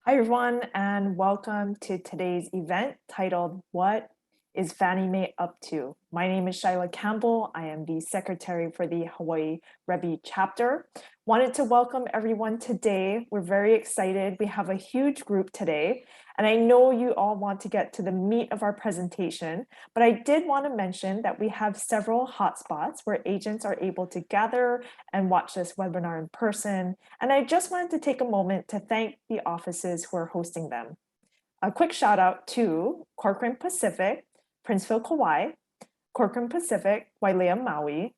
Hi, everyone, and welcome to today's event titled What is Fannie Mae Up To? My name is Shyla Campbell. I am the Secretary for the Hawaii REBI chapter. Wanted to welcome everyone today. We're very excited. We have a huge group today, and I know you all want to get to the meat of our presentation, but I did want to mention that we have several hotspots where agents are able to gather and watch this webinar in person. And I just wanted to take a moment to thank the offices who are hosting them. A quick shout out to Corcoran Pacific, Princeville, Kauai, Corcoran Pacific, Wailea, Maui,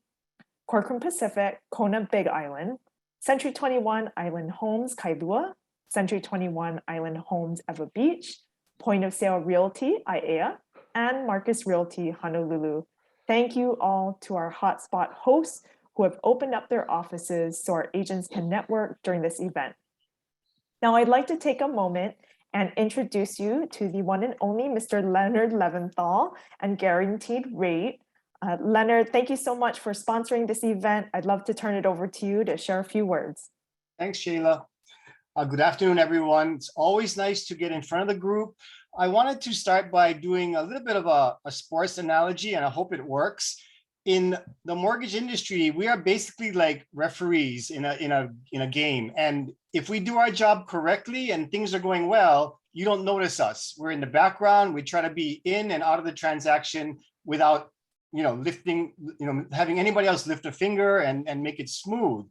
Corcoran Pacific, Kona, Big Island, Century 21 Island Homes, Kailua, Century 21 Island Homes, Ewa Beach, Point of Sale Realty, Aiea, and Marcus Realty, Honolulu. Thank you all to our hotspot hosts who have opened up their offices so our agents can network during this event. Now, I'd like to take a moment and introduce you to the one and only Mr. Leonard Leventhal and Guaranteed Rate. Leonard, thank you so much for sponsoring this event. I'd love to turn it over to you to share a few words. Thanks, Shayla. Good afternoon, everyone. It's always nice to get in front of the group. I wanted to start by doing a little bit of a sports analogy, and I hope it works. In the mortgage industry, we are basically like referees in a game. And if we do our job correctly and things are going well, you don't notice us. We're in the background. We try to be in and out of the transaction without having anybody else lift a finger and make it smooth.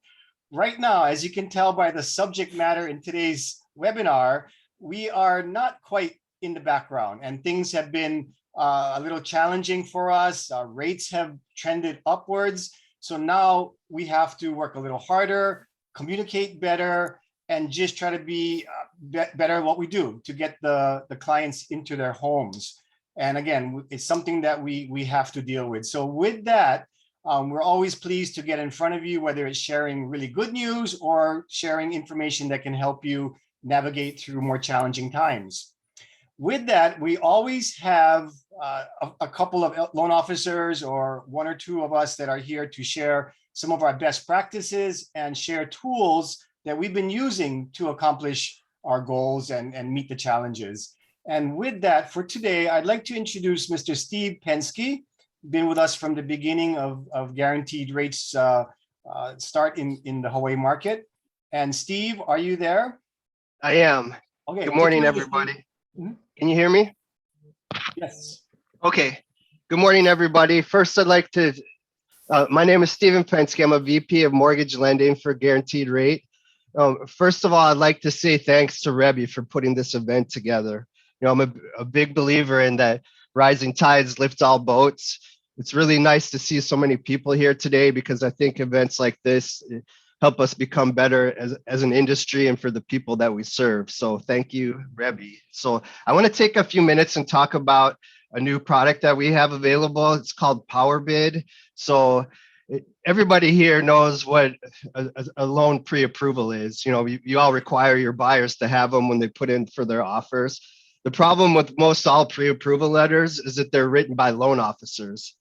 Right now, as you can tell by the subject matter in today's webinar, we are not quite in the background, and things have been a little challenging for us. Our rates have trended upwards. So now we have to work a little harder, communicate better, and just try to be better at what we do to get the clients into their homes. And again, it's something that we have to deal with. So with that, we're always pleased to get in front of you, whether it's sharing really good news or sharing information that can help you navigate through more challenging times. With that, we always have a couple of loan officers or one or two of us that are here to share some of our best practices and share tools that we've been using to accomplish our goals and meet the challenges. And with that, for today, I'd like to introduce Mr. Steve Penske, been with us from the beginning of Guaranteed Rates start in the Hawaii market. And Steve, are you there? I am. Okay. Good morning, everybody. Mm-hmm. Can you hear me? Yes. Okay. Good morning, everybody. First, I'd like to, my name is Stephen Penske. I'm a VP of Mortgage Lending for Guaranteed Rate. First of all, I'd like to say thanks to REBI for putting this event together. I'm a big believer in that rising tides lift all boats. It's really nice to see so many people here today because I think events like this help us become better as an industry and for the people that we serve. So thank you, REBI. So I want to take a few minutes and talk about a new product that we have available. It's called Power Bid. So everybody here knows what a loan pre-approval is. You all require your buyers to have them when they put in for their offers. The problem with most all pre-approval letters is that they're written by loan officers.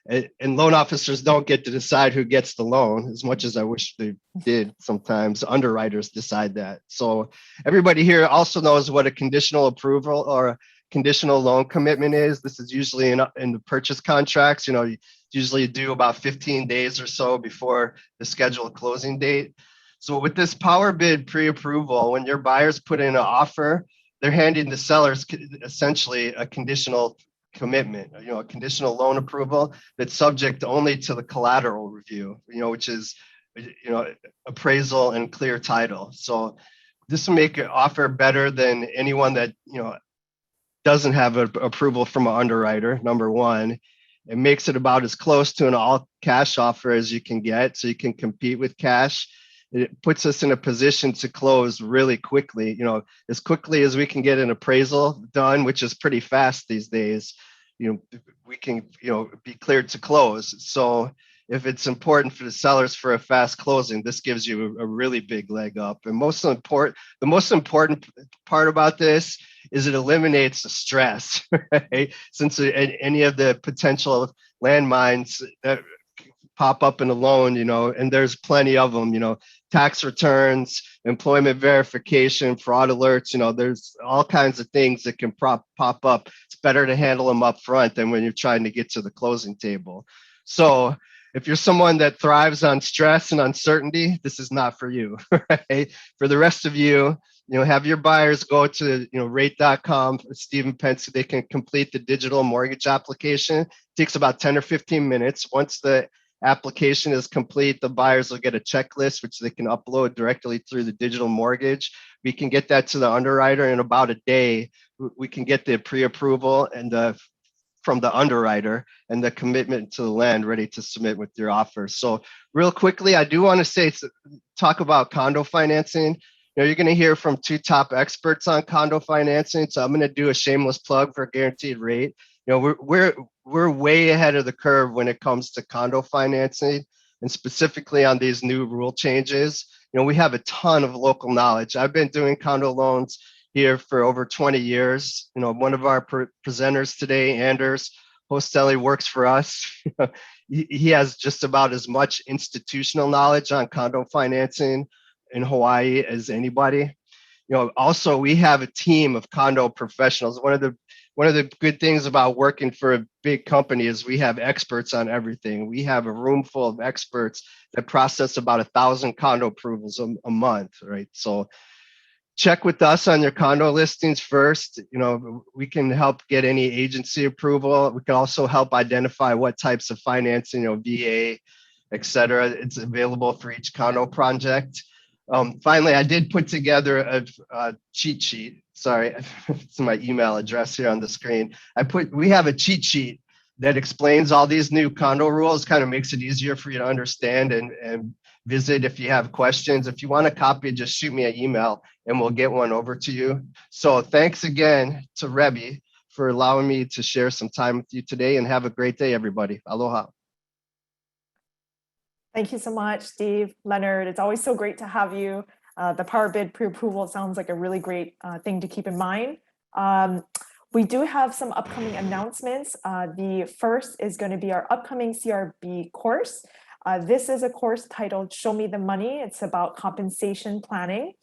And loan officers don't get to decide who gets the loan, as much as I wish they did. Sometimes underwriters decide that. So everybody here also knows what a conditional approval or a conditional loan commitment is. This is usually in the purchase contracts. You usually do about 15 days or so before the scheduled closing date. So with this Power Bid pre-approval, when your buyers put in an offer, they're handing the sellers essentially a conditional commitment, a conditional loan approval that's subject only to the collateral review, which is, appraisal and clear title. So this will make an offer better than anyone that, doesn't have an approval from an underwriter, number one. It makes it about as close to an all cash offer as you can get, so you can compete with cash. It puts us in a position to close really quickly, as quickly as we can get an appraisal done, which is pretty fast these days. We can, be cleared to close. So if it's important for the sellers for a fast closing, this gives you a really big leg up. And the most important part about this is it eliminates the stress, right? Since any of the potential landmines that pop up in a loan, and there's plenty of them, tax returns, employment verification, fraud alerts, there's all kinds of things that can pop up. It's better to handle them up front than when you're trying to get to the closing table. So if you're someone that thrives on stress and uncertainty, this is not for you, right? For the rest of you, have your buyers go to, rate.com, Stephen Pence, so they can complete the digital mortgage application. It takes about 10 or 15 minutes. Once the application is complete, the buyers will get a checklist, which they can upload directly through the digital mortgage. We can get that to the underwriter in about a day. We can get the pre-approval and from the underwriter and the commitment to the land ready to submit with your offer. So real quickly, I do want to talk about condo financing. You're going to hear from two top experts on condo financing. So I'm going to do a shameless plug for Guaranteed Rate. We're way ahead of the curve when it comes to condo financing, and specifically on these new rule changes. We have a ton of local knowledge. I've been doing condo loans here for over 20 years. One of our presenters today, Anders Hostelley, works for us. He has just about as much institutional knowledge on condo financing in Hawaii as anybody. Also we have a team of condo professionals. One of the good things about working for a big company is we have experts on everything. We have a room full of experts that process about 1,000 condo approvals a month, right? So check with us on your condo listings first. We can help get any agency approval. We can also help identify what types of financing, VA, et cetera. It's available for each condo project. Finally, I did put together a cheat sheet. Sorry, it's my email address here on the screen. We have a cheat sheet that explains all these new condo rules, kind of makes it easier for you to understand and visit if you have questions. If you want a copy, just shoot me an email and we'll get one over to you. So thanks again to REBI for allowing me to share some time with you today, and have a great day, everybody. Aloha. Thank you so much, Steve, Leonard. It's always so great to have you. The Power Bid pre-approval sounds like a really great thing to keep in mind. We do have some upcoming announcements. The first is going to be our upcoming CRB course. This is a course titled Show Me the Money. It's about compensation planning.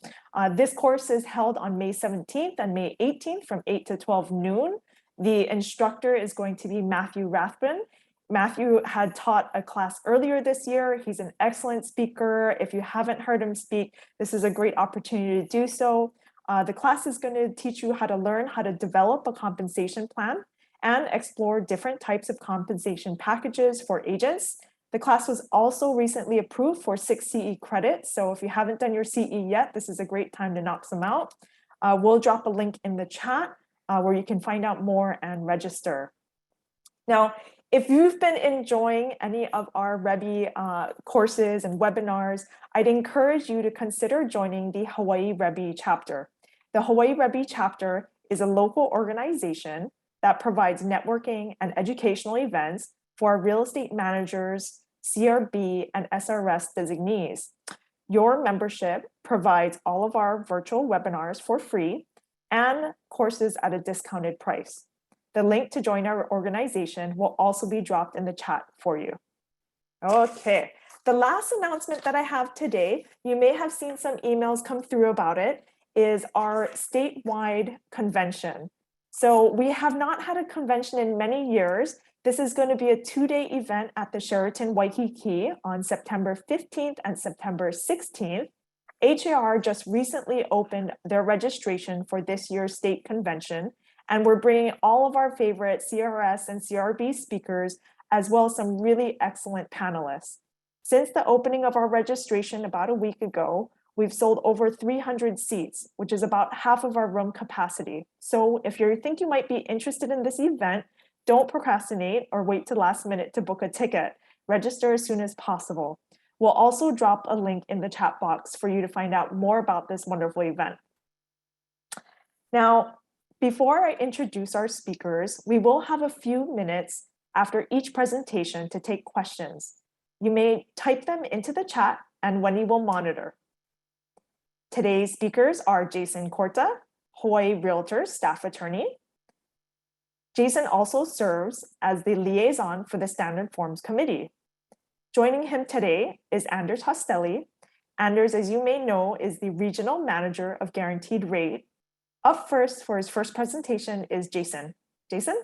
This course is held on May 17th and May 18th from 8 to 12 noon. The instructor is going to be Matthew Rathbun. Matthew had taught a class earlier this year. He's an excellent speaker. If you haven't heard him speak, this is a great opportunity to do so. The class is going to teach you how to learn how to develop a compensation plan and explore different types of compensation packages for agents. The class was also recently approved for 6 CE credits. So if you haven't done your CE yet, this is a great time to knock some out. We'll drop a link in the chat where you can find out more and register. Now, if you've been enjoying any of our REBI courses and webinars, I'd encourage you to consider joining the Hawaii REBI chapter. The Hawaii REBI chapter is a local organization that provides networking and educational events for real estate managers, CRB, and SRS designees. Your membership provides all of our virtual webinars for free and courses at a discounted price. The link to join our organization will also be dropped in the chat for you. Okay, the last announcement that I have today, you may have seen some emails come through about it, is our statewide convention. So we have not had a convention in many years. This is going to be a 2-day event at the Sheraton Waikiki on September 15th and September 16th. HAR just recently opened their registration for this year's state convention, and we're bringing all of our favorite CRS and CRB speakers, as well as some really excellent panelists. Since the opening of our registration about a week ago, we've sold over 300 seats, which is about half of our room capacity. So if you think you might be interested in this event, don't procrastinate or wait till last minute to book a ticket. Register as soon as possible. We'll also drop a link in the chat box for you to find out more about this wonderful event. Now, before I introduce our speakers, we will have a few minutes after each presentation to take questions. You may type them into the chat and Wendy will monitor. Today's speakers are Jason Korta, Hawaii Realtors staff attorney. Jason also serves as the liaison for the Standard Forms Committee. Joining him today is Anders Hostelley. Anders, as you may know, is the Regional Manager of Guaranteed Rate. Up first for his first presentation is Jason. Jason?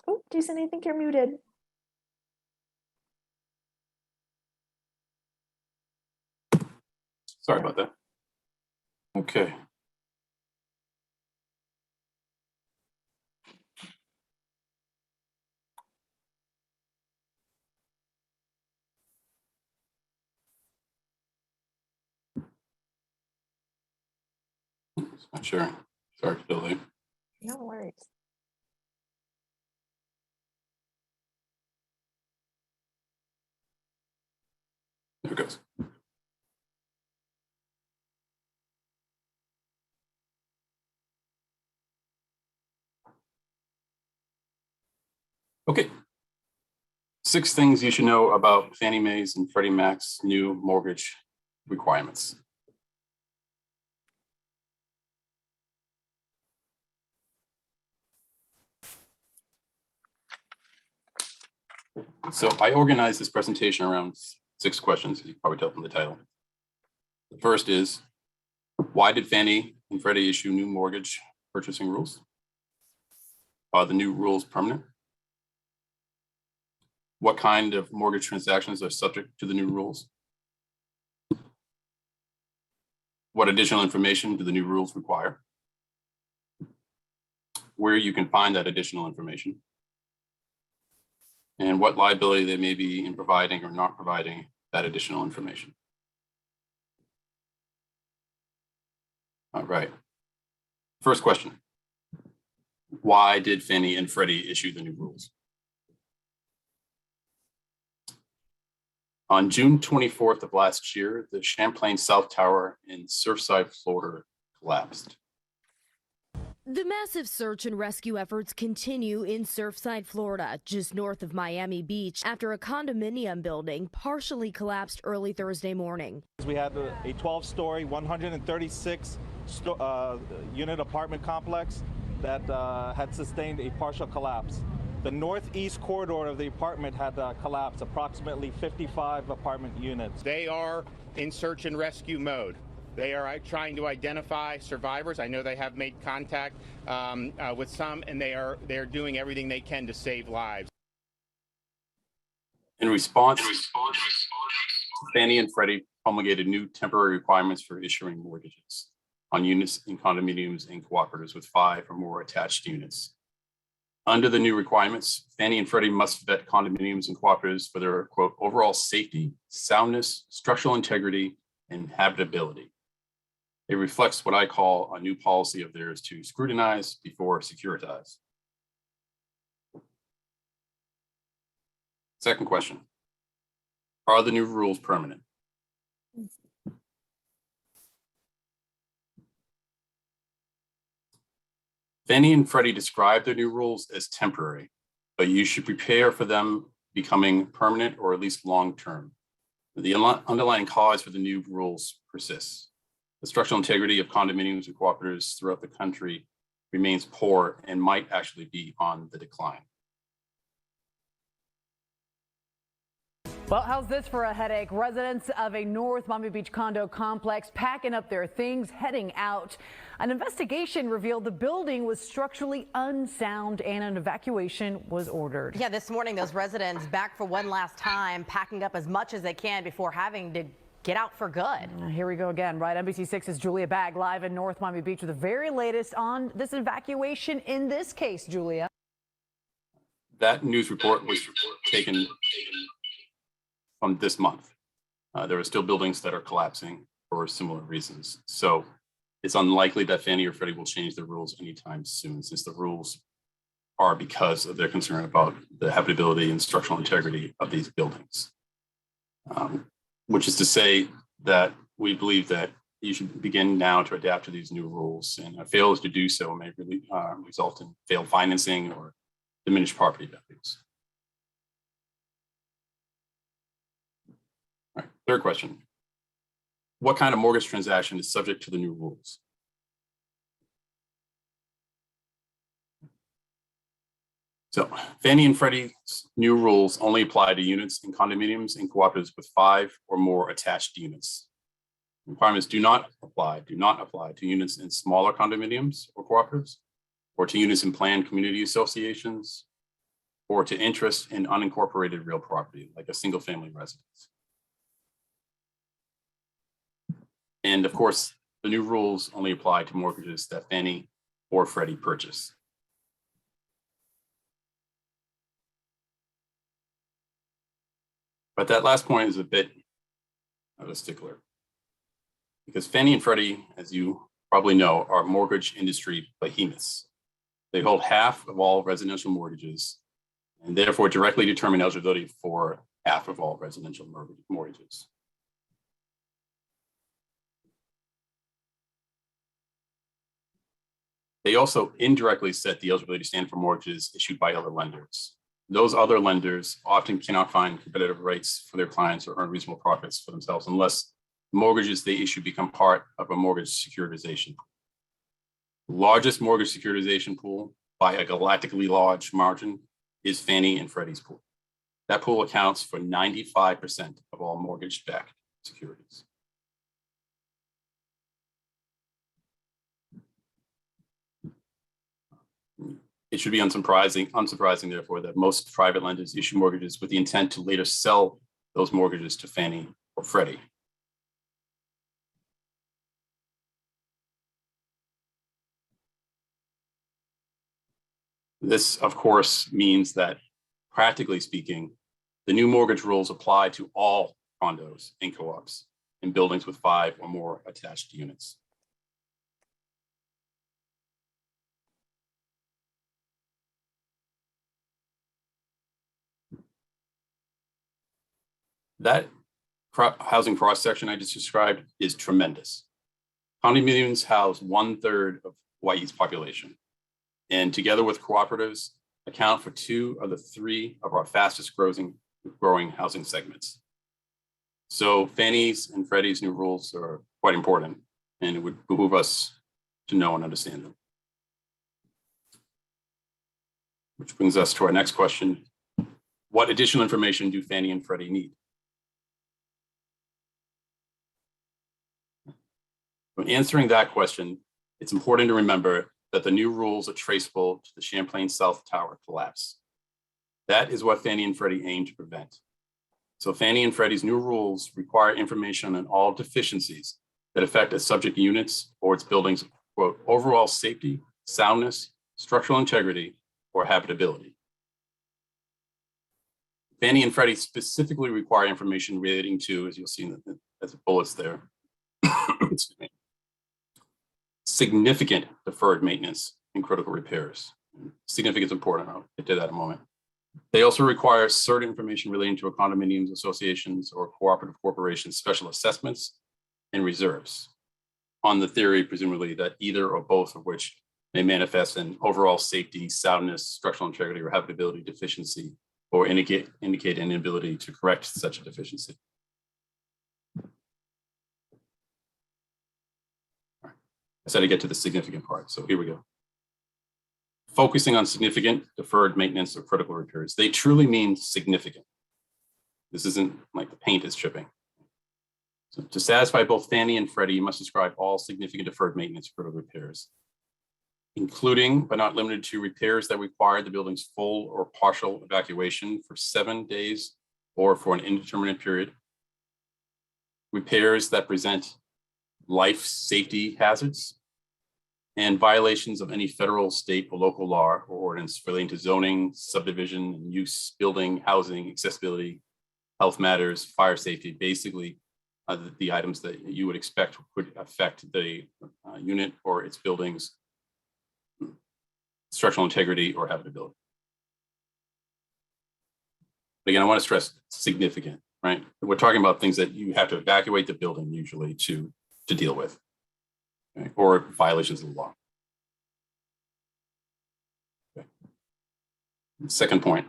Oh, Jason, I think you're muted. Sorry about that. Okay. It's not sharing. Sorry for the delay. No worries. There it goes. Okay. 6 things you should know about Fannie Mae's and Freddie Mac's new mortgage requirements. So I organized this presentation around 6 questions, as you can probably tell from the title. The first is, why did Fannie and Freddie issue new mortgage purchasing rules? Are the new rules permanent? What kind of mortgage transactions are subject to the new rules? What additional information do the new rules require? Where you can find that additional information? And what liability there may be in providing or not providing that additional information. All right. First question. Why did Fannie and Freddie issue the new rules? On June 24th of last year, the Champlain South Tower in Surfside, Florida collapsed. The massive search and rescue efforts continue in Surfside, Florida, just north of Miami Beach, after a condominium building partially collapsed early Thursday morning. We had a 12-story, 136 unit apartment complex that had sustained a partial collapse. The northeast corridor of the apartment had collapsed, approximately 55 apartment units. They are in search and rescue mode. They are trying to identify survivors. I know they have made contact with some, and they're doing everything they can to save lives. In response, Fannie and Freddie promulgated new temporary requirements for issuing mortgages on units in condominiums and cooperatives with 5 or more attached units. Under the new requirements, Fannie and Freddie must vet condominiums and cooperatives for their, quote, overall safety, soundness, structural integrity, and habitability. It reflects what I call a new policy of theirs to scrutinize before securitize. Second question, are the new rules permanent? Fannie and Freddie describe their new rules as temporary, but you should prepare for them becoming permanent or at least long-term. The underlying cause for the new rules persists. The structural integrity of condominiums and cooperatives throughout the country remains poor and might actually be on the decline. Well, how's this for a headache? Residents of a North Miami Beach condo complex packing up their things, heading out. An investigation revealed the building was structurally unsound and an evacuation was ordered. Yeah, this morning, those residents back for one last time, packing up as much as they can before having to get out for good. Here we go again, right? NBC6's Julia Bagg live in North Miami Beach with the very latest on this evacuation in this case, Julia. That news report was taken from this month. There are still buildings that are collapsing for similar reasons. So it's unlikely that Fannie or Freddie will change their rules anytime soon, since the rules are because of their concern about the habitability and structural integrity of these buildings. Which is to say that we believe that you should begin now to adapt to these new rules, and failures to do so may really result in failed financing or diminished property values. All right, third question. What kind of mortgage transaction is subject to the new rules? So Fannie and Freddie's new rules only apply to units in condominiums and cooperatives with 5 or more attached units. Requirements do not apply to units in smaller condominiums or cooperatives, or to units in planned community associations, or to interest in unincorporated real property, like a single family residence. And of course, the new rules only apply to mortgages that Fannie or Freddie purchase. But that last point is a bit of a stickler, because Fannie and Freddie, as you probably know, are mortgage industry behemoths. They hold half of all residential mortgages and therefore directly determine eligibility for half of all residential mortgages. They also indirectly set the eligibility standard for mortgages issued by other lenders. Those other lenders often cannot find competitive rates for their clients or earn reasonable profits for themselves unless mortgages they issue become part of a mortgage securitization pool. The largest mortgage securitization pool by a galactically large margin is Fannie and Freddie's pool. That pool accounts for 95% of all mortgage-backed securities. It should be unsurprising, therefore, that most private lenders issue mortgages with the intent to later sell those mortgages to Fannie or Freddie. This, of course, means that, practically speaking, the new mortgage rules apply to all condos and co-ops in buildings with 5 or more attached units. That housing cross-section I just described is tremendous. Condominiums house 1/3 of Hawaii's population, and together with cooperatives, account for 2 of the 3 of our fastest growing housing segments. So Fannie's and Freddie's new rules are quite important, and it would behoove us to know and understand them. Which brings us to our next question. What additional information do Fannie and Freddie need? When answering that question, it's important to remember that the new rules are traceable to the Champlain South Tower collapse. That is what Fannie and Freddie aim to prevent. So Fannie and Freddie's new rules require information on all deficiencies that affect a subject unit's or its building's, quote, overall safety, soundness, structural integrity, or habitability. Fannie and Freddie specifically require information relating to, as you'll see in the bullets there, significant deferred maintenance and critical repairs. Significant is important. I'll get to that in a moment. They also require certain information relating to a condominiums, associations, or cooperative corporations, special assessments and reserves, on the theory, presumably, that either or both of which may manifest in overall safety, soundness, structural integrity, or habitability deficiency, or indicate an inability to correct such a deficiency. I said to get to the significant part, so here we go. Focusing on significant deferred maintenance or critical repairs. They truly mean significant. This isn't like the paint is chipping. So to satisfy both Fannie and Freddie, you must describe all significant deferred maintenance or critical repairs, including but not limited to repairs that require the building's full or partial evacuation for 7 days or for an indeterminate period, repairs that present life safety hazards, and violations of any federal, state, or local law or ordinance relating to zoning, subdivision, use, building, housing, accessibility, health matters, fire safety, basically the items that you would expect would affect the unit or its building's structural integrity or habitability. Again, I want to stress significant, right? We're talking about things that you have to evacuate the building usually to deal with, okay? Or violations of the law. Okay. Second point,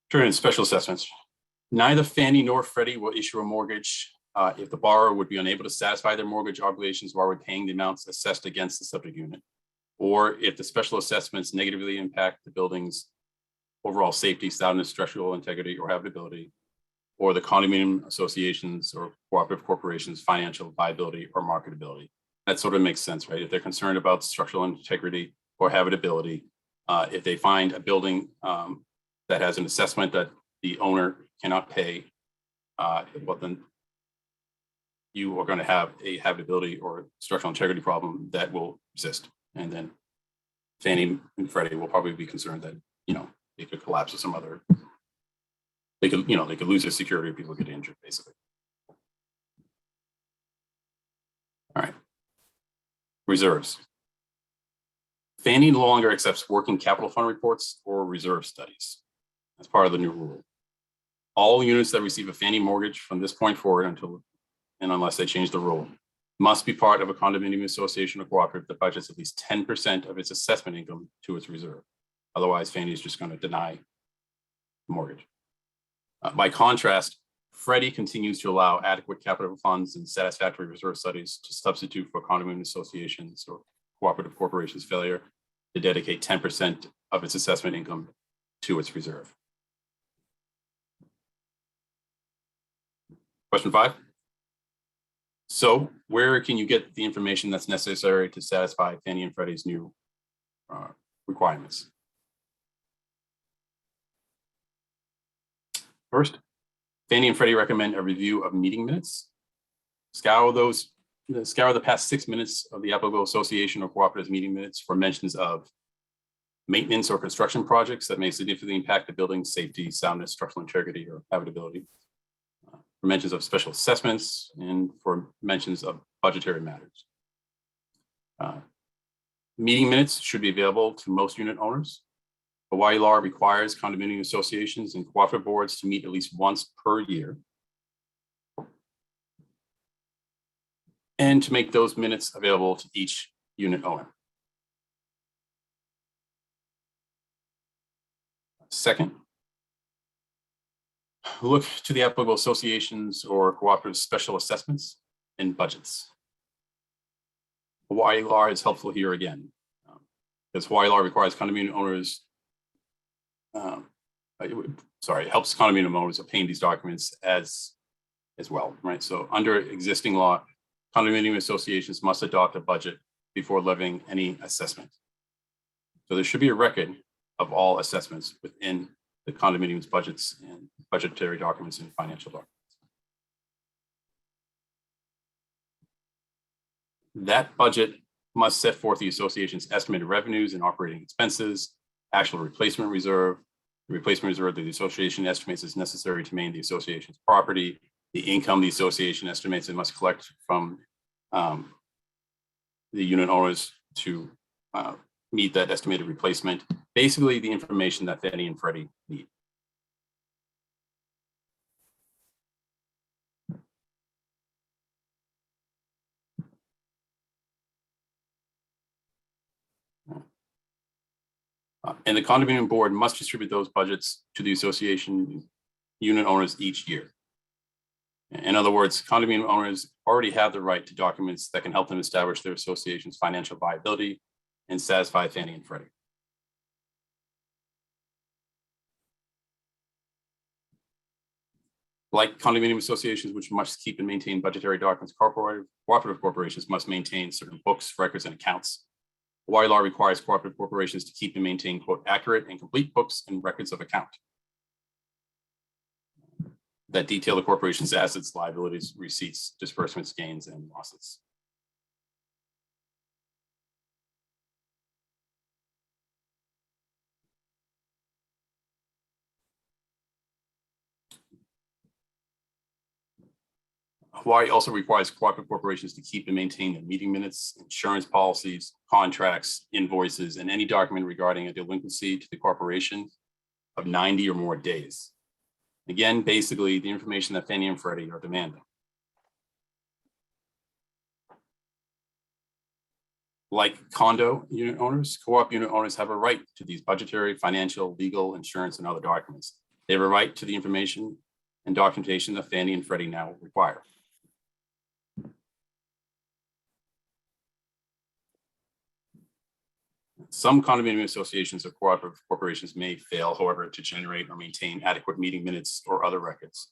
turning to special assessments. Neither Fannie nor Freddie will issue a mortgage if the borrower would be unable to satisfy their mortgage obligations while repaying the amounts assessed against the subject unit. or if the special assessments negatively impact the building's overall safety, soundness, structural integrity, or habitability, or the condominium associations or cooperative corporations' financial viability or marketability. That sort of makes sense, right? If they're concerned about structural integrity or habitability, if they find a building that has an assessment that the owner cannot pay, well, then you are going to have a habitability or structural integrity problem that will exist. And then Fannie and Freddie will probably be concerned that, they could collapse with some other, they could lose their security or people get injured, basically. All right. Reserves. Fannie no longer accepts working capital fund reports or reserve studies as part of the new rule. All units that receive a Fannie mortgage from this point forward unless they change the rule must be part of a condominium association or cooperative that budgets at least 10% of its assessment income to its reserve. Otherwise, Fannie is just going to deny the mortgage. By contrast, Freddie continues to allow adequate capital funds and satisfactory reserve studies to substitute for condominium associations or cooperative corporations' failure to dedicate 10% of its assessment income to its reserve. Question 5. So where can you get the information that's necessary to satisfy Fannie and Freddie's new requirements? First, Fannie and Freddie recommend a review of meeting minutes. Scour the past 6 minutes of the applicable association or cooperative meeting minutes for mentions of maintenance or construction projects that may significantly impact the building's safety, soundness, structural integrity, or habitability. For mentions of special assessments and for mentions of budgetary matters. Meeting minutes should be available to most unit owners. Hawaii law requires condominium associations and cooperative boards to meet at least once per year and to make those minutes available to each unit owner. Second, look to the applicable associations or cooperative special assessments and budgets. Hawaii law is helpful here again, because Hawaii law requires condominium owners, helps condominium owners obtain these documents as well, right? So under existing law, condominium associations must adopt a budget before levying any assessment. So there should be a record of all assessments within the condominium's budgets and budgetary documents and financial documents. That budget must set forth the association's estimated revenues and operating expenses, actual replacement reserve, the replacement reserve that the association estimates is necessary to maintain the association's property, the income the association estimates it must collect from the unit owners to meet that estimated replacement. Basically, the information that Fannie and Freddie need. And the condominium board must distribute those budgets to the association unit owners each year. In other words, condominium owners already have the right to documents that can help them establish their association's financial viability and satisfy Fannie and Freddie. Like condominium associations, which must keep and maintain budgetary documents, cooperative corporations must maintain certain books, records, and accounts. Hawaii law requires cooperative corporations to keep and maintain, quote, accurate and complete books and records of account that detail the corporation's assets, liabilities, receipts, disbursements, gains, and losses. Hawaii also requires cooperative corporations to keep and maintain their meeting minutes, insurance policies, contracts, invoices, and any document regarding a delinquency to the corporation of 90 or more days. Again, basically the information that Fannie and Freddie are demanding. Like condo unit owners, co-op unit owners have a right to these budgetary, financial, legal, insurance, and other documents. They have a right to the information and documentation that Fannie and Freddie now require. Some condominium associations or cooperative corporations may fail, however, to generate or maintain adequate meeting minutes or other records.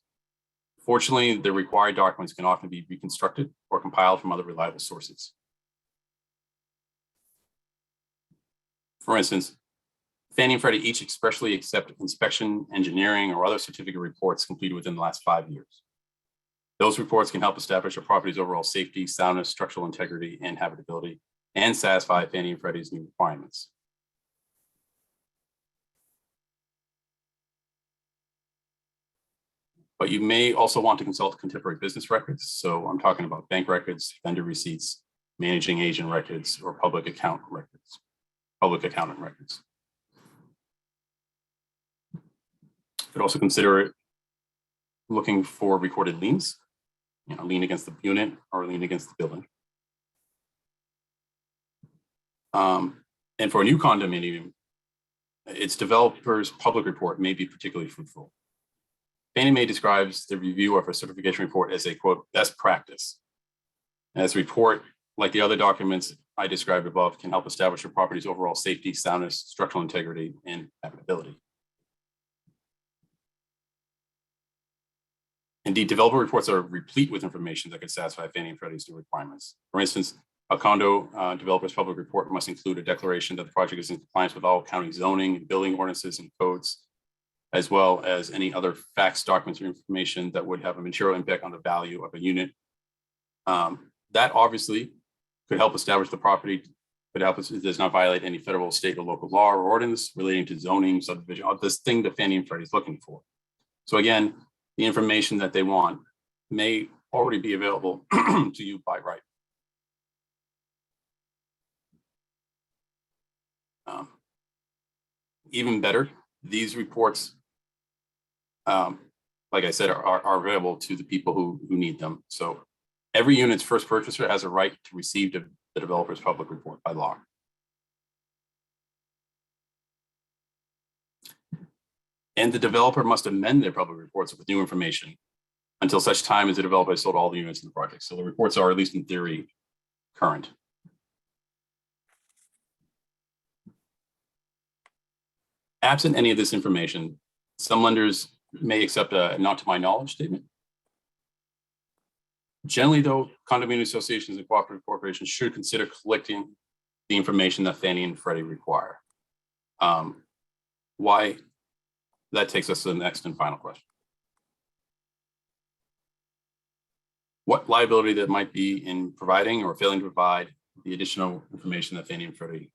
Fortunately, the required documents can often be reconstructed or compiled from other reliable sources. For instance, Fannie and Freddie each expressly accept inspection, engineering, or other certificate reports completed within the last 5 years. Those reports can help establish a property's overall safety, soundness, structural integrity, and habitability, and satisfy Fannie and Freddie's new requirements. But you may also want to consult contemporary business records. So I'm talking about bank records, vendor receipts, managing agent records, or public accountant records. You could also consider looking for recorded liens, lien against the unit or lien against the building. And for a new condominium, its developer's public report may be particularly fruitful. Fannie Mae describes the review of a certification report as a, quote, best practice. And this report, like the other documents I described above, can help establish a property's overall safety, soundness, structural integrity, and habitability. Indeed, developer reports are replete with information that could satisfy Fannie and Freddie's new requirements. For instance, a condo developer's public report must include a declaration that the project is in compliance with all county zoning and building ordinances and codes, as well as any other facts, documents, or information that would have a material impact on the value of a unit. That obviously could help establish the property, could help us, it does not violate any federal, state, or local law or ordinance relating to zoning, subdivision, this thing that Fannie and Freddie is looking for. So again, the information that they want may already be available to you by right. Even better, these reports, like I said, are available to the people who need them. So every unit's first purchaser has a right to receive the developer's public report by law. And the developer must amend their public reports with new information until such time as the developer has sold all the units in the project. So the reports are, at least in theory, current. Absent any of this information, some lenders may accept a not to my knowledge statement. Generally, though, condominium associations and cooperative corporations should consider collecting the information that Fannie and Freddie require. Why? That takes us to the next and final question. What liability that might be in providing or failing to provide the additional information that Fannie and Freddie,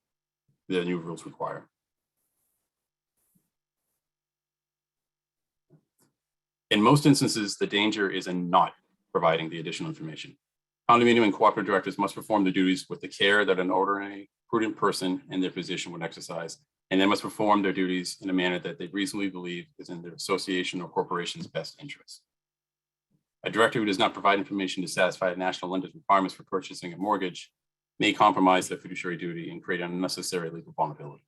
the new rules require? In most instances, the danger is in not providing the additional information. Condominium and cooperative directors must perform their duties with the care that an ordinary, prudent person in their position would exercise, and they must perform their duties in a manner that they reasonably believe is in their association or corporation's best interest. A director who does not provide information to satisfy national lenders' requirements for purchasing a mortgage may compromise their fiduciary duty and create an unnecessary legal vulnerability.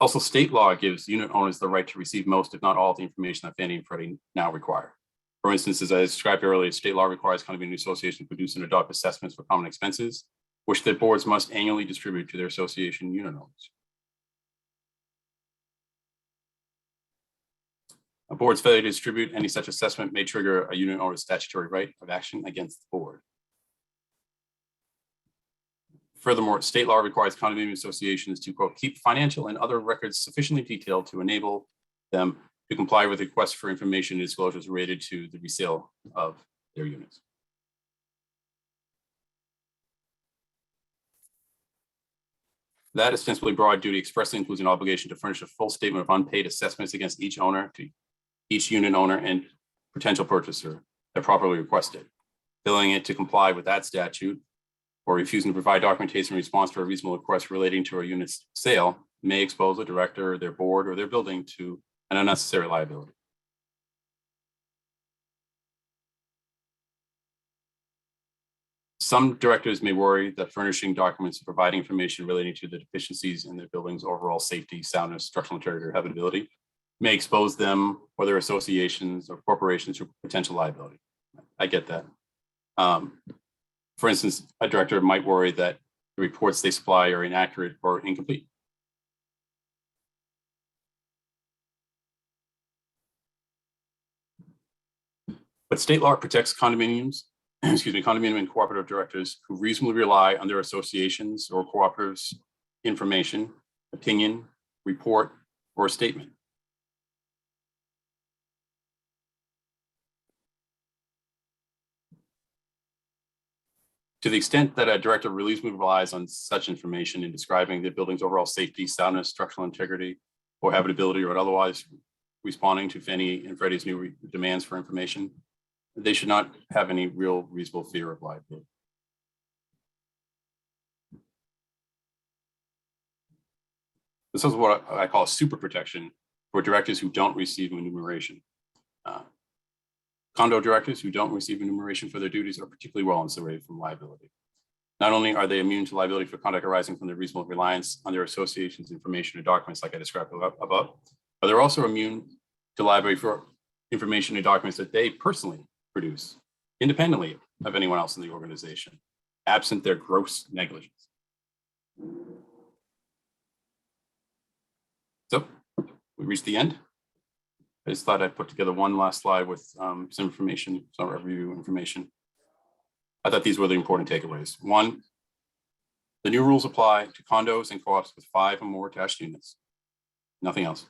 Also, state law gives unit owners the right to receive most, if not all, of the information that Fannie and Freddie now require. For instance, as I described earlier, state law requires condominium associations to produce and adopt assessments for common expenses, which their boards must annually distribute to their association unit owners. A board's failure to distribute any such assessment may trigger a unit owner's statutory right of action against the board. Furthermore, state law requires condominium associations to, quote, keep financial and other records sufficiently detailed to enable them to comply with requests for information and disclosures related to the resale of their units. That ostensibly broad duty expressly includes an obligation to furnish a full statement of unpaid assessments against each owner, to each unit owner and potential purchaser that properly requested. Failing it to comply with that statute or refusing to provide documentation in response to a reasonable request relating to a unit's sale may expose a director, their board, or their building to an unnecessary liability. Some directors may worry that furnishing documents and providing information relating to the deficiencies in their building's overall safety, soundness, structural integrity, or habitability may expose them or their associations or corporations to potential liability. I get that. For instance, a director might worry that the reports they supply are inaccurate or incomplete. But state law protects condominiums, condominium and cooperative directors who reasonably rely on their associations or cooperatives' information, opinion, report, or statement. To the extent that a director reasonably relies on such information in describing the building's overall safety, soundness, structural integrity, or habitability, or otherwise responding to Fannie and Freddie's new demands for information, they should not have any real reasonable fear of liability. This is what I call super protection for directors who don't receive enumeration. Condo directors who don't receive enumeration for their duties are particularly well insulated from liability. Not only are they immune to liability for conduct arising from their reasonable reliance on their association's information or documents like I described above, but they're also immune to liability for information and documents that they personally produce independently of anyone else in the organization, absent their gross negligence. So we reached the end. I just thought I'd put together one last slide with some information, some review information. I thought these were the important takeaways. One, the new rules apply to condos and co-ops with 5 or more attached units, nothing else.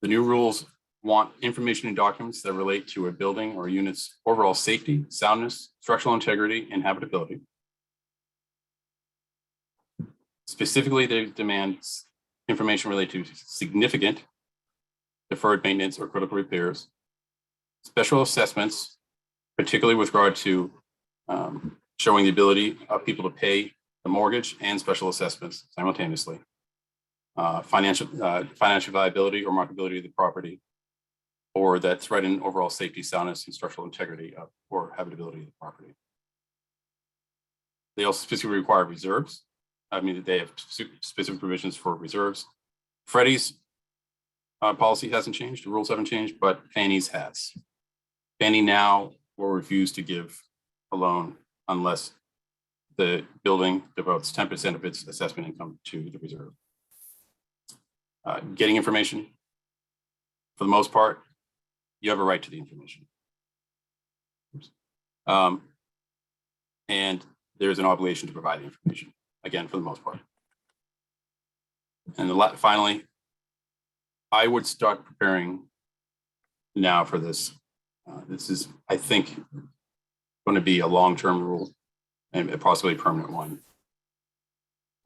The new rules want information and documents that relate to a building or a unit's overall safety, soundness, structural integrity, and habitability. Specifically, they demand information related to significant deferred maintenance or critical repairs, special assessments, particularly with regard to showing the ability of people to pay the mortgage and special assessments simultaneously, financial viability or marketability of the property, or that threaten overall safety, soundness, and structural integrity of, or habitability of the property. They also specifically require reserves. I mean, they have specific provisions for reserves. Freddie's policy hasn't changed, the rules haven't changed, but Fannie's has. Fannie now will refuse to give a loan unless the building devotes 10% of its assessment income to the reserve. Getting information, for the most part, you have a right to the information. And there's an obligation to provide the information, again, for the most part. And finally, I would start preparing now for this. This is, I think, going to be a long-term rule and possibly a permanent one,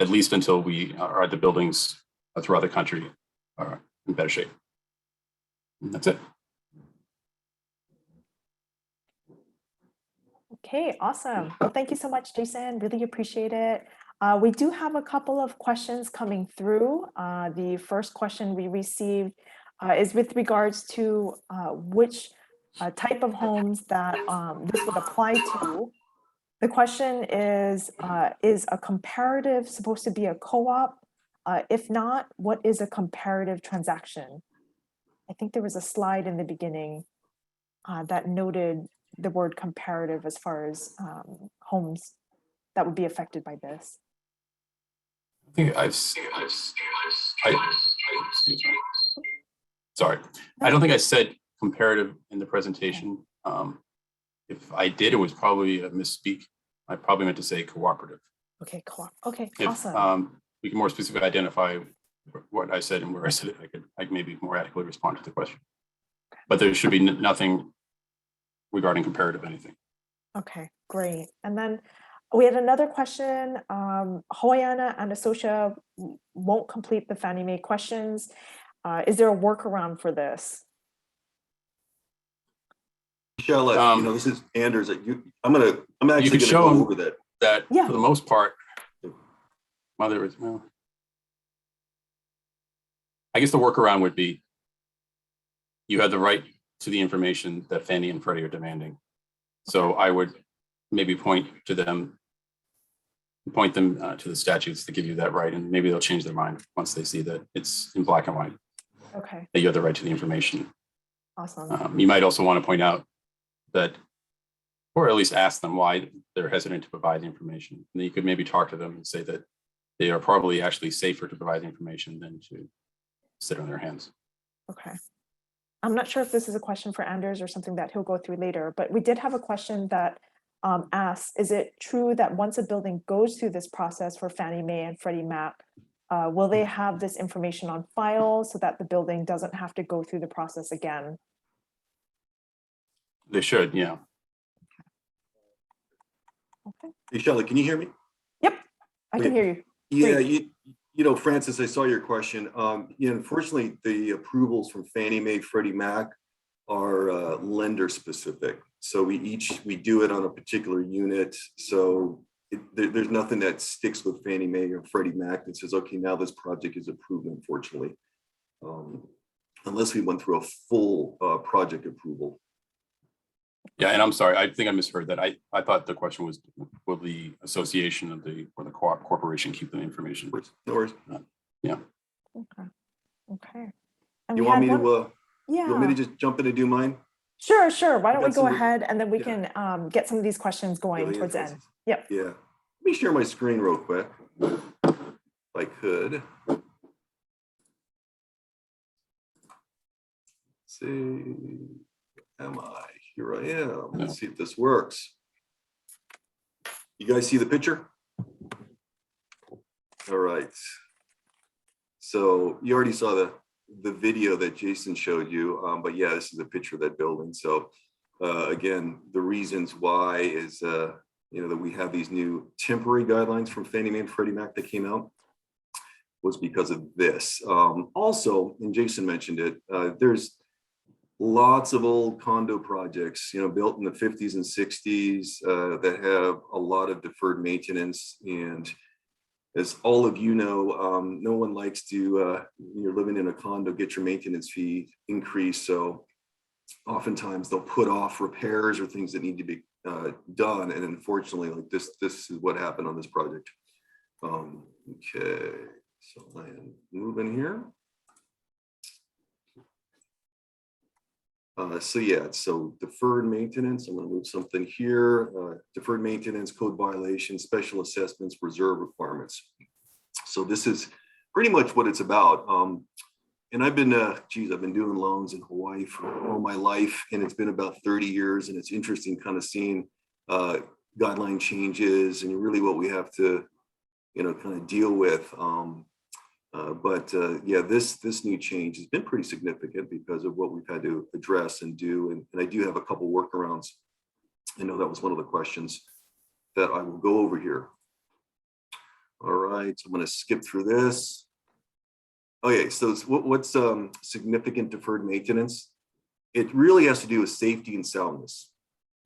at least until we are at the buildings throughout the country are in better shape. And that's it. Okay, awesome. Well, thank you so much, Jason. Really appreciate it. We do have a couple of questions coming through. The first question we received is with regards to which type of homes that this would apply to. The question is a comparative supposed to be a co-op? If not, what is a comparative transaction? I think there was a slide in the beginning that noted the word comparative as far as homes that would be affected by this. I think sorry, I don't think I said comparative in the presentation. If I did, it was probably a misspeak. I probably meant to say cooperative. Okay, co-op. Okay, If, awesome. we can more specifically identify what I said and where I said it, I could maybe more adequately respond to the question. But there should be nothing regarding comparative anything. Okay, great. And then we had another question. Hoyana and Associa won't complete the Fannie Mae questions. Is there a workaround for this? Michelle, you know, this is Anders. I'm actually going to show go over that. That Yeah. for the most part, well, I guess the workaround would be you have the right to the information that Fannie and Freddie are demanding. So I would maybe point them to the statutes to give you that right, and maybe they'll change their mind once they see that it's in black and white. Okay, That you have the right to the information. awesome. You might also want to point out that Or at least ask them why they're hesitant to provide the information. And then you could maybe talk to them and say that they are probably actually safer to provide the information than to sit on their hands. Okay. I'm not sure if this is a question for Anders or something that he'll go through later, but we did have a question that asks, is it true that once a building goes through this process for Fannie Mae and Freddie Mac, will they have this information on file so that the building doesn't have to go through the process again? They should, yeah. Okay. Hey, Shelley, can you hear me? Yep, I can hear you. Yeah, Great. you know, Francis, I saw your question. Unfortunately, the approvals from Fannie Mae, Freddie Mac are lender specific. So we do it on a particular unit. So there's nothing that sticks with Fannie Mae or Freddie Mac that says, okay, now this project is approved, unfortunately. Unless we went through a full project approval. Yeah, and I'm sorry, I think I misheard that. I thought the question was, will the association of or the corporation keep the information? No worries. Yeah. Okay. Okay. And You we want had me one- to Yeah. you want me to just jump in and do mine? Sure, sure. Why don't we That's go a- ahead and then we yeah. can get some of these questions going Yeah, towards the yes, end. Yep. Yeah. Let me share my screen real quick. If I could. Let's see. Am I? Here I am. Let's see if this works. You guys see the picture? All right. So you already saw the video that Jason showed you, but yeah, this is a picture of that building. So again, the reasons why is that we have these new temporary guidelines from Fannie Mae and Freddie Mac that came out was because of this. Also, and Jason mentioned it, there's lots of old condo projects, built in the 50s and 60s that have a lot of deferred maintenance. And as all of you know, no one likes to, you're living in a condo, get your maintenance fee increased. So oftentimes they'll put off repairs or things that need to be done. And unfortunately, like this is what happened on this project. Okay, so I am moving here. So deferred maintenance, I'm going to move something here, deferred maintenance, code violations, special assessments, reserve requirements. So this is pretty much what it's about. And I've been, I've been doing loans in Hawaii for all my life, and it's been about 30 years, and it's interesting kind of seeing guideline changes and really what we have to, kind of deal with. This new change has been pretty significant because of what we've had to address and do. And I do have a couple workarounds. I know that was one of the questions that I will go over here. All right, so I'm going to skip through this. Okay, so what's significant deferred maintenance? It really has to do with safety and soundness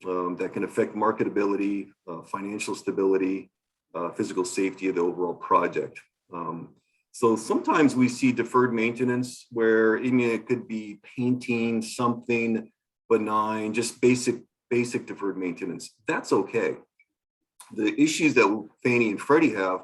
that can affect marketability, financial stability, physical safety of the overall project. So sometimes we see deferred maintenance where it could be painting, something benign, just basic deferred maintenance. That's okay. The issues that Fannie and Freddie have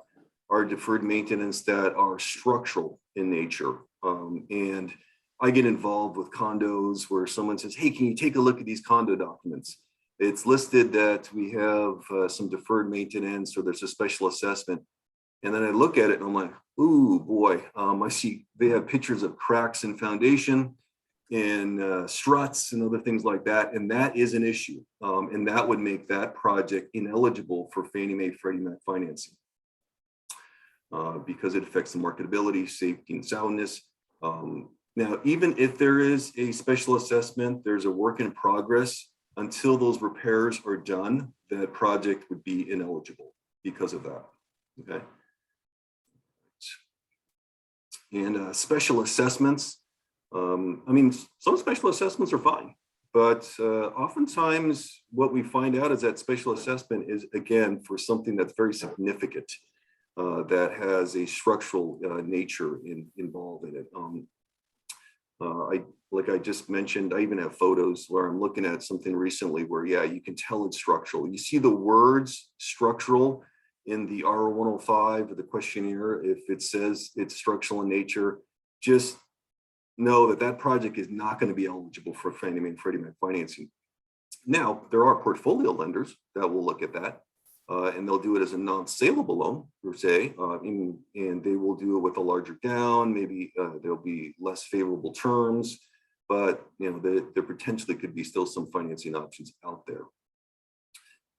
are deferred maintenance that are structural in nature. And I get involved with condos where someone says, hey, can you take a look at these condo documents? It's listed that we have some deferred maintenance or there's a special assessment. And then I look at it and I'm like, ooh, boy, I see they have pictures of cracks in foundation and struts and other things like that. And that is an issue. And that would make that project ineligible for Fannie Mae, Freddie Mac financing because it affects the marketability, safety, and soundness. Now, even if there is a special assessment, there's a work in progress. Until those repairs are done, that project would be ineligible because of that. Okay. And special assessments, some special assessments are fine, but oftentimes what we find out is that special assessment is, again, for something that's very significant, that has a structural nature involved in it. Like I just mentioned, I even have photos where I'm looking at something recently where, yeah, you can tell it's structural. You see the words structural in the R105 of the questionnaire. If it says it's structural in nature, just know that that project is not going to be eligible for Fannie Mae and Freddie Mac financing. Now, there are portfolio lenders that will look at that, and they'll do it as a non-saleable loan, per se, and they will do it with a larger down. Maybe there'll be less favorable terms, but there potentially could be still some financing options out there.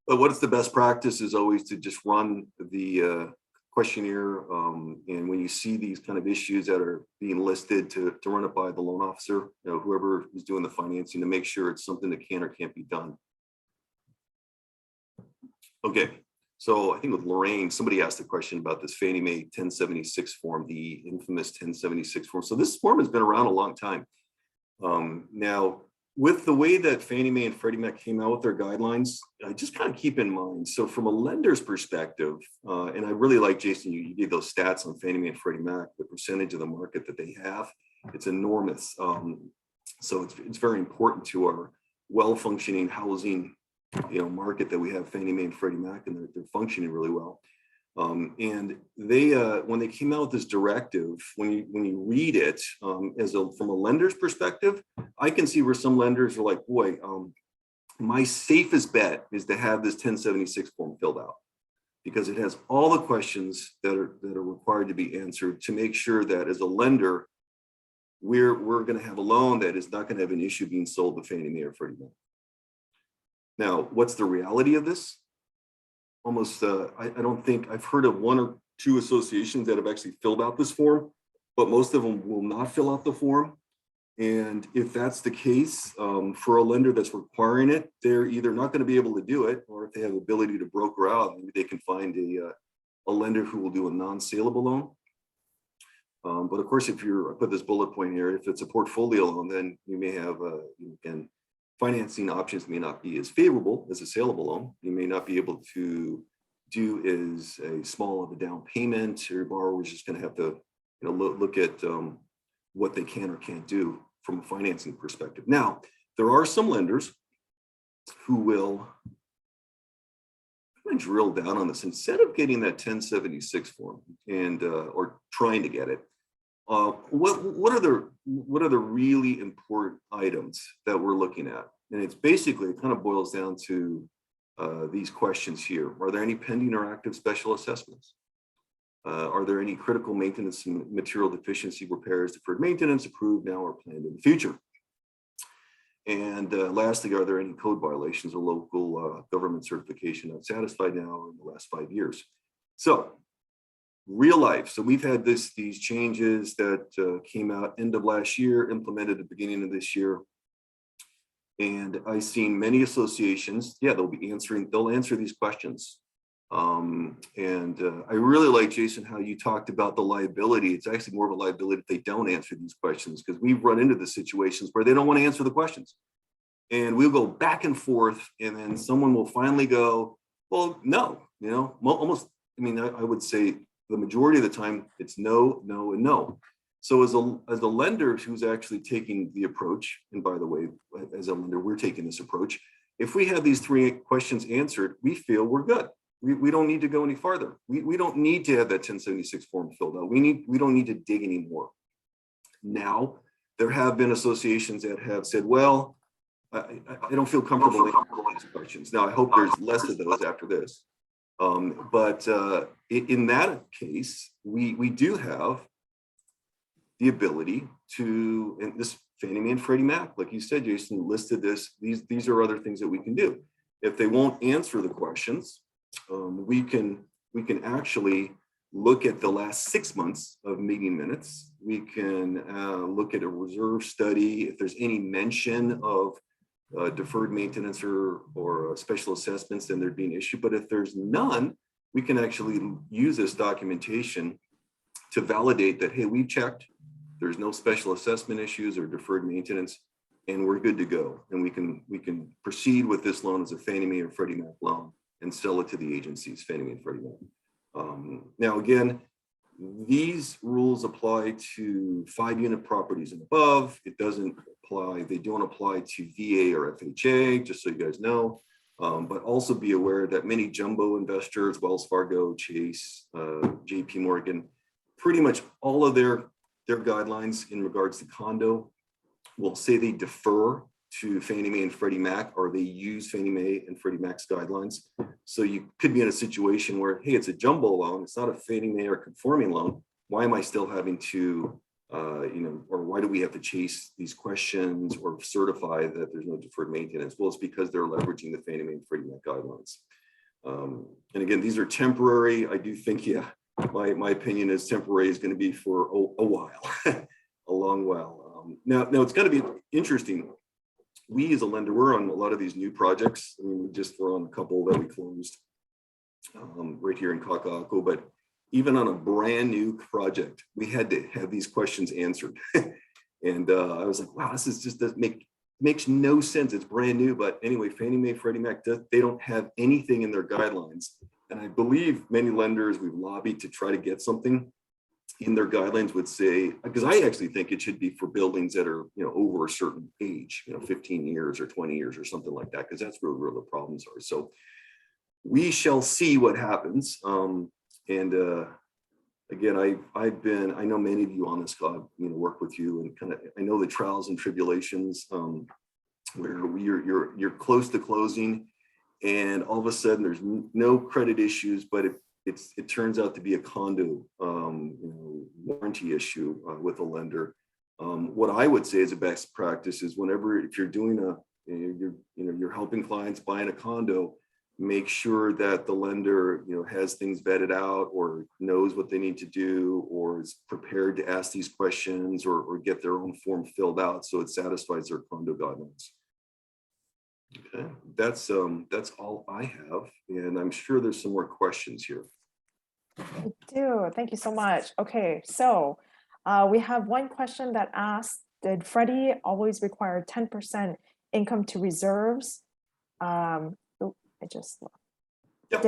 But what is the best practice is always to just run the questionnaire, and when you see these kind of issues that are being listed, to run it by the loan officer, whoever is doing the financing, to make sure it's something that can or can't be done. Okay, so I think with Lorraine, somebody asked a question about this Fannie Mae 1076 form, the infamous 1076 form. So this form has been around a long time. Now, with the way that Fannie Mae and Freddie Mac came out with their guidelines, I just kind of keep in mind. So from a lender's perspective, and I really like, Jason, you gave those stats on Fannie Mae and Freddie Mac, the percentage of the market that they have, it's enormous. So it's very important to our well-functioning housing market that we have Fannie Mae and Freddie Mac, and they're functioning really well. And they, when they came out with this directive, when you read it, from a lender's perspective, I can see where some lenders are like, boy, my safest bet is to have this 1076 form filled out, because it has all the questions that are required to be answered to make sure that as a lender, we're going to have a loan that is not going to have an issue being sold to Fannie Mae or Freddie Mac. Now, what's the reality of this? Almost, I don't think I've heard of one or two associations that have actually filled out this form, but most of them will not fill out the form. And if that's the case, for a lender that's requiring it, they're either not going to be able to do it, or if they have the ability to broker out, maybe they can find a lender who will do a non-saleable loan. But of course, if I put this bullet point here, if it's a portfolio loan, then you may have, again, financing options may not be as favorable as a saleable loan. You may not be able to do as a small of a down payment. Your borrower is just going to have to look at what they can or can't do from a financing perspective. Now, there are some lenders who will kind of drill down on this. Instead of getting that 1076 form and or trying to get it, what are the really important items that we're looking at? And it's basically, it kind of boils down to these questions here. Are there any pending or active special assessments? Are there any critical maintenance and material deficiency repairs, deferred maintenance approved now or planned in the future? And lastly, are there any code violations or local government certification not satisfied now or in the last 5 years? So real life. So we've had these changes that came out end of last year, implemented at the beginning of this year. And I've seen many associations, they'll answer these questions. I really like, Jason, how you talked about the liability. It's actually more of a liability if they don't answer these questions, because we've run into the situations where they don't want to answer the questions. And we'll go back and forth, and then someone will finally go, well, no, almost, I would say the majority of the time it's no, no, and no. So as a lender who's actually taking the approach, and by the way, as a lender, we're taking this approach. If we have these 3 questions answered, we feel we're good. We don't need to go any farther. We don't need to have that 1076 form filled out. We don't need to dig anymore. Now, there have been associations that have said, well, I don't feel comfortable answering these questions. Now, I hope there's less of those after this. But in that case, we do have the ability to, and this Fannie Mae and Freddie Mac, like you said, Jason, listed this. These are other things that we can do. If they won't answer the questions, we can actually look at the last 6 months of meeting minutes. We can look at a reserve study. If there's any mention of deferred maintenance or special assessments, then there'd be an issue. But if there's none, we can actually use this documentation to validate that, hey, we've checked, there's no special assessment issues or deferred maintenance, and we're good to go. And we can proceed with this loan as a Fannie Mae or Freddie Mac loan and sell it to the agencies, Fannie Mae and Freddie Mac. Now, again, these rules apply to 5-unit properties and above. It doesn't apply, they don't apply to VA or FHA, just so you guys know. But also be aware that many jumbo investors, Wells Fargo, Chase, JP Morgan, pretty much all of their guidelines in regards to condo will say they defer to Fannie Mae and Freddie Mac, or they use Fannie Mae and Freddie Mac's guidelines. So you could be in a situation where, hey, it's a jumbo loan, it's not a Fannie Mae or conforming loan. Why am I still having to, or why do we have to chase these questions or certify that there's no deferred maintenance? Well, it's because they're leveraging the Fannie Mae and Freddie Mac guidelines. And again, these are temporary. I do think, yeah, my opinion is temporary is going to be for a while, a long while. Now it's going to be interesting. We as a lender, we're on a lot of these new projects. I mean, we're on a couple that we closed right here in Kaka'ako, but even on a brand new project, we had to have these questions answered. And I was like, wow, this is just makes no sense. It's brand new. But anyway, Fannie Mae, Freddie Mac, they don't have anything in their guidelines. And I believe many lenders, we've lobbied to try to get something in their guidelines would say, because I actually think it should be for buildings that are, over a certain age, 15 years or 20 years or something like that, because that's where the problems are. So we shall see what happens. Again, I know many of you on this call, work with you, and I know the trials and tribulations where you're close to closing, and all of a sudden there's no credit issues, but it turns out to be a condo warranty issue with a lender. What I would say is a best practice is if you're doing you're helping clients buying a condo, make sure that the lender has things vetted out or knows what they need to do or is prepared to ask these questions or get their own form filled out so it satisfies their condo guidelines. Okay, that's all I have, and I'm sure there's some more questions here. I do. Thank you so much. Okay, so we have one question that asks, did Freddie always require 10% income to reserves? Did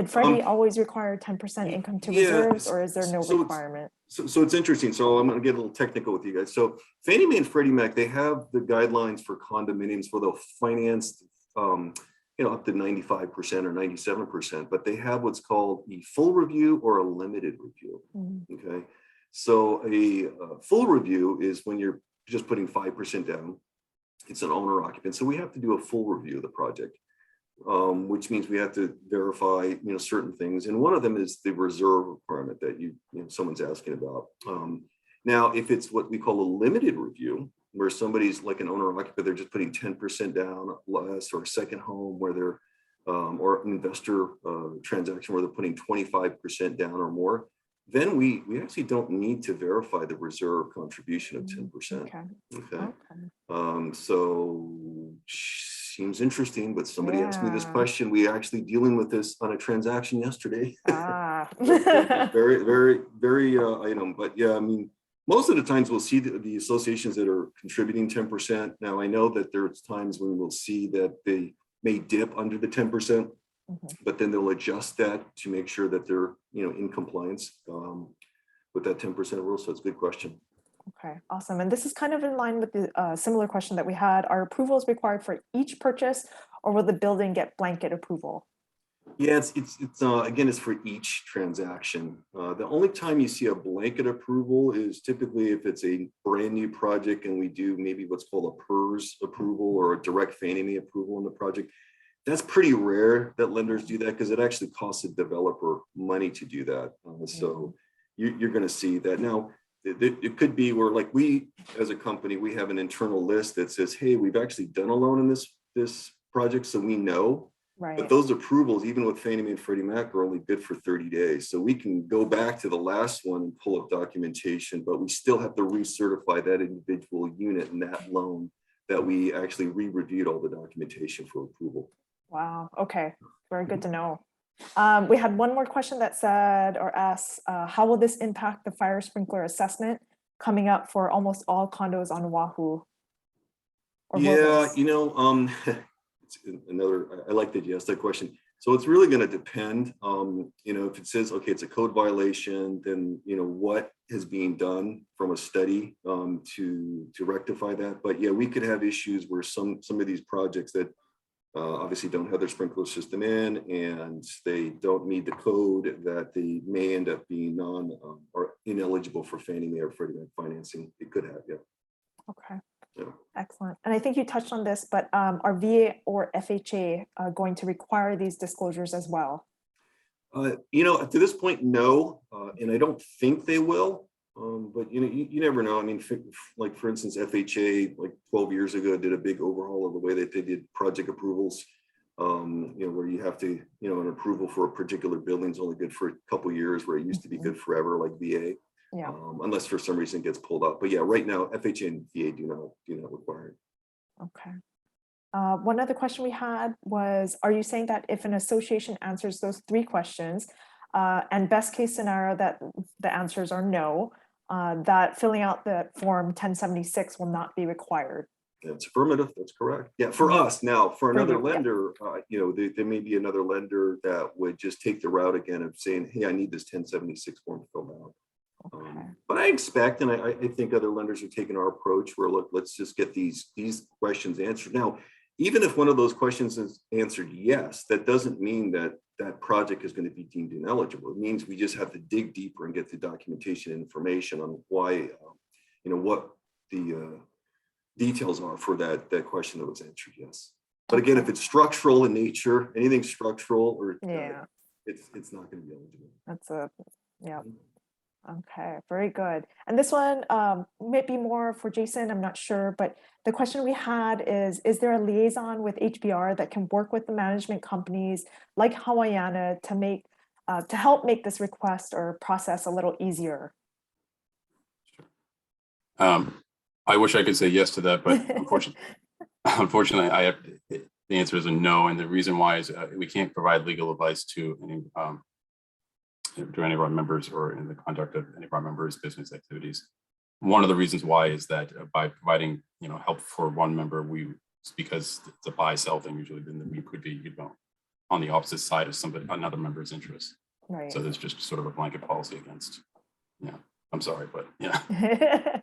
Freddie always require 10% income to reserves, or is there no requirement? So it's interesting. So I'm going to get a little technical with you guys. So Fannie Mae and Freddie Mac, they have the guidelines for condominiums where they'll finance up to 95% or 97%, but they have what's called a full review or a limited review. Okay, so a full review is when you're just putting 5% down. It's an owner occupant, so we have to do a full review of the project, which means we have to verify certain things, and one of them is the reserve requirement that someone's asking about. Now, if it's what we call a limited review, where somebody's like an owner occupant, they're just putting 10% down less, or a second home where they're or an investor transaction where they're putting 25% down or more, then we actually don't need to verify the reserve contribution of 10%. Okay. So seems interesting, but somebody asked me this question. We actually dealing with this on a transaction yesterday. Very, very, very item. But yeah, I mean, most of the times we'll see the associations that are contributing 10%. Now I know that there's times when we'll see that they may dip under the 10%, but then they'll adjust that to make sure that they're in compliance with that 10% rule. So it's a good question. Okay, awesome. And this is kind of in line with the similar question that we had. Are approvals required for each purchase, or will the building get blanket approval? Yeah, it's again, it's for each transaction. The only time you see a blanket approval is typically if it's a brand new project and we do maybe what's called a PERS approval or a direct Fannie Mae approval in the project. That's pretty rare that lenders do that because it actually costs a developer money to do that. So you're going to see that. Now, it could be where, like, we as a company, we have an internal list that says, hey, we've actually done a loan in this project, so we know. Right. But those approvals, even with Fannie Mae and Freddie Mac, are only good for 30 days. So we can go back to the last one and pull up documentation, but we still have to recertify that individual unit and that loan that we actually re-reviewed all the documentation for approval. Wow. Okay. Very good to know. We had one more question that said or asked, how will this impact the fire sprinkler assessment coming up for almost all condos on Oahu? Yeah, it's another, I like that you asked that question. So it's really going to depend, if it says, okay, it's a code violation, then, what is being done from a study to rectify that. But yeah, we could have issues where some of these projects that obviously don't have their sprinkler system in and they don't meet the code, that they may end up being or ineligible for Fannie Mae or Freddie Mac financing. It could have, yeah. Okay. Excellent. And I think you touched on this, but are VA or FHA going to require these disclosures as well? To this point, no, and I don't think they will. But you never know. I mean, like for instance, FHA like 12 years ago did a big overhaul of the way that they did project approvals. Where you have to, an approval for a particular building is only good for a couple of years, where it used to be good forever, like VA. Yeah. Unless for some reason it gets pulled up. But yeah, right now FHA and VA do not require it. Okay. One other question we had was, are you saying that if an association answers those 3 questions, and best case scenario that the answers are no, that filling out the form 1076 will not be required? That's affirmative. That's correct. Yeah, for us. Now, for another you, yeah. lender, there may be another lender that would just take the route again of saying, hey, I need this 1076 form filled out. Okay. But I expect, and I think other lenders are taking our approach where, look, let's just get these questions answered. Now, even if one of those questions is answered yes, that doesn't mean that that project is going to be deemed ineligible. It means we just have to dig deeper and get the documentation and information on why, what the details are for that question that was answered yes. But again, if it's structural in nature, anything structural, or it's not going to be eligible. That's yeah. Okay, very good. And this one may be more for Jason, I'm not sure, but the question we had is there a liaison with HBR that can work with the management companies like Hawaiiana to help make this request or process a little easier? I wish I could say yes to that, but unfortunately, the answer is a no. And the reason why is we can't provide legal advice to any of our members or in the conduct of any of our members' business activities. One of the reasons why is that by providing help for one member, it's because it's a buy-sell thing usually, then we could be on the opposite side of another member's interest. Right. So there's just sort of a blanket policy against. Yeah, I'm sorry, but yeah.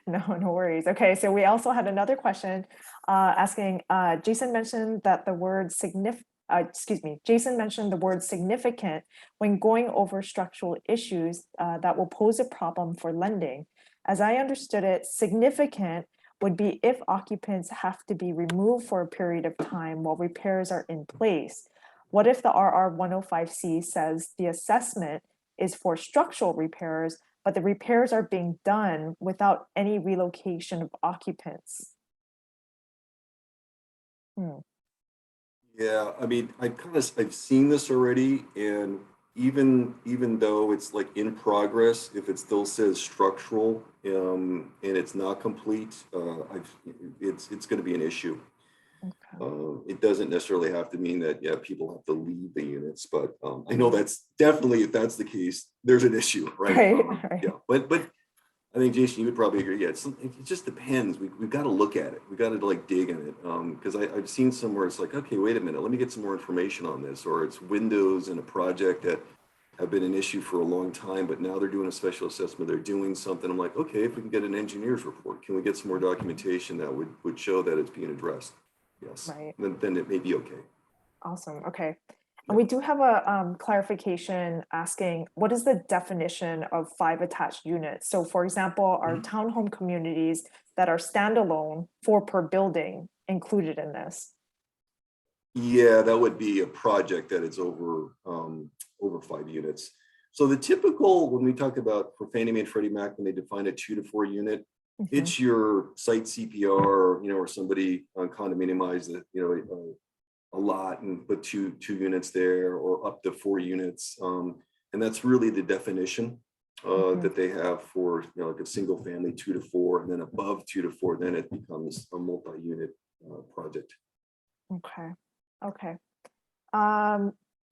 No worries. Okay, so we also had another question asking. Jason mentioned that the word Jason mentioned the word significant when going over structural issues that will pose a problem for lending. As I understood it, significant would be if occupants have to be removed for a period of time while repairs are in place. What if the RR 105C says the assessment is for structural repairs, but the repairs are being done without any relocation of occupants? Yeah, I mean, I've seen this already, and even though it's like in progress, if it still says structural and it's not complete, it's going to be an issue. Okay. It doesn't necessarily have to mean that people have to leave the units, but I know that's definitely, if that's the case, there's an issue, right? Right. Yeah, but I think Jason, you would probably agree. Yeah, it just depends. We've got to look at it. We got to like dig in it. Because I've seen somewhere it's like, okay, wait a minute, let me get some more information on this. Or it's windows in a project that have been an issue for a long time, but now they're doing a special assessment. They're doing something. I'm like, okay, if we can get an engineer's report, can we get some more documentation that would show that it's being addressed? Yes. Right. Then it may be okay. Awesome. Okay. And we do have a clarification asking, what is the definition of 5 attached units? So for example, are townhome communities that are standalone 4 per building included in this? Yeah, that would be a project that is over 5 units. So the typical, when we talk about for Fannie Mae and Freddie Mac, when they define a 2 to 4 unit, it's your site CPR, or somebody condominiumized it, a lot and put two units there, or up to 4 units. And that's really the definition that they have for, like a single family 2 to 4, and then above 2 to 4, then it becomes a multi-unit project. Okay.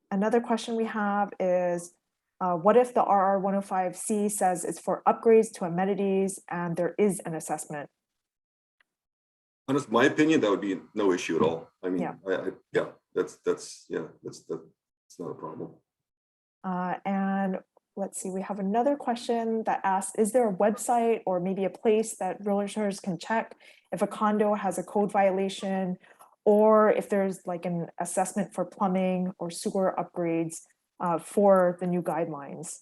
Another question we have is, what if the RR 105C says it's for upgrades to amenities and there is an assessment? My opinion, that would be no issue at all. I mean, that's not a problem. And let's see, we have another question that asks, is there a website or maybe a place that realtors can check if a condo has a code violation, or if there's like an assessment for plumbing or sewer upgrades for the new guidelines?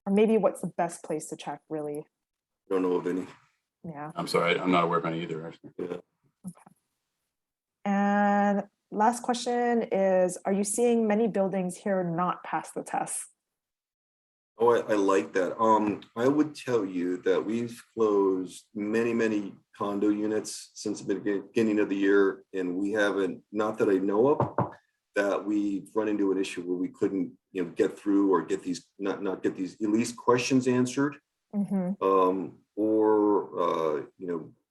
Or maybe what's the best place to check, really? Don't know of any. Yeah. I'm sorry, I'm not aware of any either, actually. Yeah. And last question is, are you seeing many buildings here not pass the test? Oh, I like that. I would tell you that we've closed many condo units since the beginning of the year, and we haven't, not that I know of, that we've run into an issue where we couldn't, get through or get these, not get these at least questions answered, or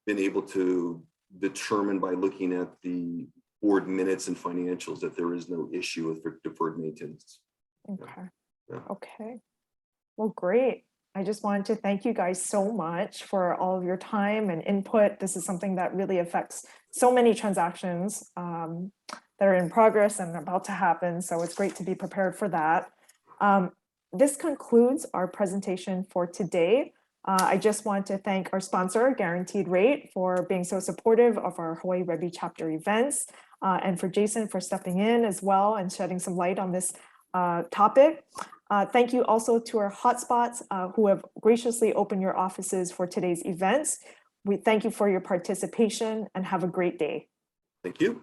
been able to determine by looking at the board minutes and financials that there is no issue with deferred maintenance. Okay. Yeah. Okay. Well, great. I just wanted to thank you guys so much for all of your time and input. This is something that really affects so many transactions that are in progress and about to happen. So it's great to be prepared for that. This concludes our presentation for today. I just want to thank our sponsor, Guaranteed Rate, for being so supportive of our Hawaii REBI chapter events, and for Jason for stepping in as well and shedding some light on this topic. Thank you also to our hotspots who have graciously opened your offices for today's events. We thank you for your participation and have a great day. Thank you.